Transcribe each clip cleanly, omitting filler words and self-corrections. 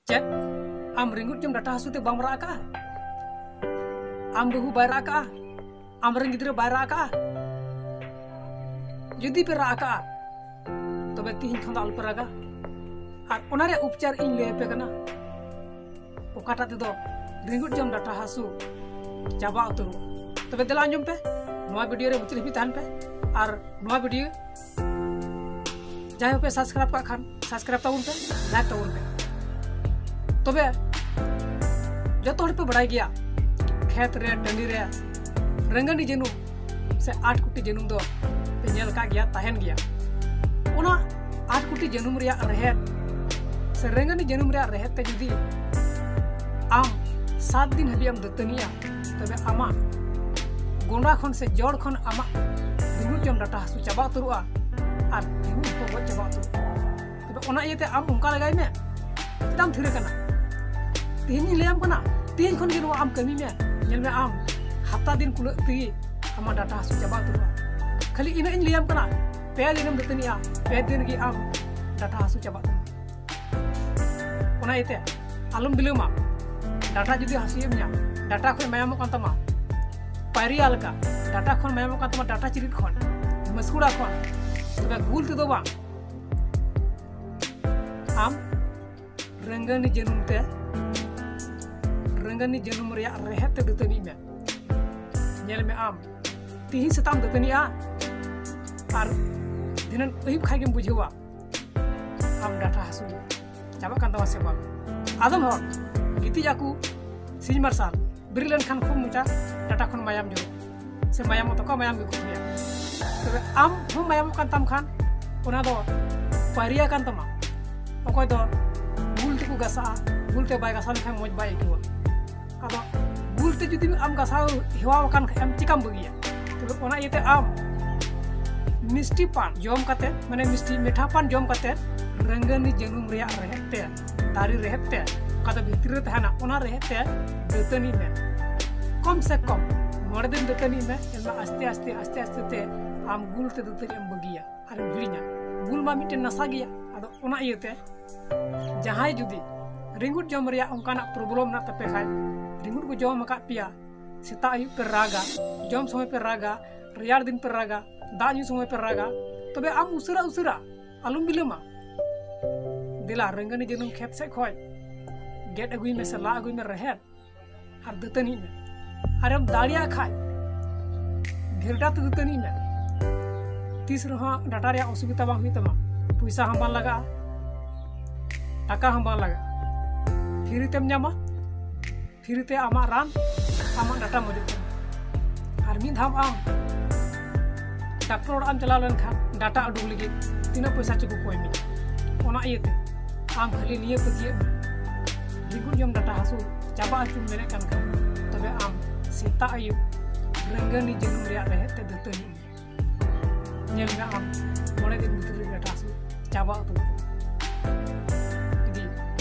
Cek, am ringut jam data hasu te bang raka. Am bahu bay raka. Am ringgidre bay raka. Jadi per raka. Tobe tihin khanda al peraga. Ar onare upchar in le pe kana. Okata te do ringut jam data hasu chaba uturu. Tobe dela anjum pe. Noa video re mutil bi tahan pe. Ar noa video jahai pe subscribe ka khan subscribe tabun pe like tabun pe. तबे जो पे बढ़ाई गया खेत रे टंडी रे रंगनी जनुम से 8 कुटी जनुम दो पेल का गया तहन गया उना 8 कुटी जनुम रे रहेत से रंगनी जनुम रे रहेत ते जुदी आम 7 दिन हबी आम दतनिया तबे आमा गोंडा खन से जोड़ खन आमा दुनु जम डाटा हसु चाबा तुरुआ आर दुनु तो गो चाबा तुरु तबे उना इते आम उनका लगाई में तम थिरे कना तीन ले आम कना तीन खन गे आम कमी में नेल में आम हफ्ता दिन कुल ती आमा डाटा हसु चाबा तुरुआ खाली इन ले आम कना पे दिन दतनिया पे दिन गे आम डाटा हसु चाबा तुरु उना इते आलम बिलमा डाटा जुदी हसुयम nya डाटा खन मायाम कान तमा पारिया लका डाटा खन मायाम कान तमा डाटा चिरित खन मस्कुड़ा खन तबे गुल ते दो बा आम रंगनी जनुम रे रेहत ते दतनी में नेल में आम तीन सताम दतनी आ आर दिनन अयुब खाइगेम बुझेवा आम डाटा हसु चाबा कान तमा सेबा आदम हर गिति जाकू सिज मार्साल बिरलन खान खूब मुचा डाटा खन मायाम जो से मायाम तो का मायाम गे खुया तबे आम हम मायाम कान तम खान ओना दो पारिया कान तमा अकोय दो गुलते को गसा गुलते बाय गसा खान मोज बाय किवा अदो गुलते जुदी आम गसा हेवा कान एम चिकम बगिया तबे ओना इते आम मिष्टि पान जम काते माने मिष्टि मीठा पान जम काते रंगनी जनुम रिया रहते दारी रहते काते भितर तहना ओना रहते दतनी में कम से कम मोड़ दिन दतनी में एलमा आस्ते आस्ते आस्ते आस्ते ते आम गुलते दतनी एम बगिया आर हिड़िया गुल मा मिटे नसा गया अदो ओना इयते जहां जुदी रिंगुट जम रिया उनकाना प्रॉब्लम ना तपे खाय रिंगुट को जम का पिया सेता आयु पे रागा जम समय पे रागा रियार दिन पे रागा दाजू समय पे रागा तबे आम उसरा उसरा आलुम बिलमा दिला रंगनी जनुम खेत से खोय गेट अगुई में से ला अगुई में रहेत और दतनी में अरे दाड़िया खाय घेरडा तो दतनी में तीस रहा डाटा रे असुविधा बांग हुई तमा पैसा हम बान लगा टाका हम बान लगा फ्री तेम ᱧᱟᱢᱟ फ्री ते आमा रान आमा डाटा मौजूद और मी धाम आम डॉक्टर आम चला लेन खान डाटा उडुक लगी तीना पैसा चुकु कोई मी ओना इयते आम खाली निये पतिये रिगुन जम डाटा हसु चाबा अचुम मेरे कान का तबे आम सेता आयु रंगनी जनुम रिया रहे ते दतनी नेल में आम मोड़े दिन भीतर डाटा हसु चाबा तो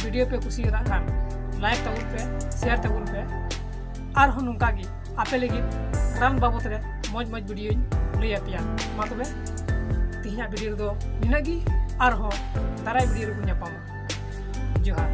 वीडियो पे कुछ खान लाइक तबुन पे शेयर तबुन पे और नुकागी आपे लगी रान बाबत रे मौज मौज वीडियो लैया पे मा तबे तिहिना वीडियो दो निनागी और दाराय वीडियो रे को जोहार।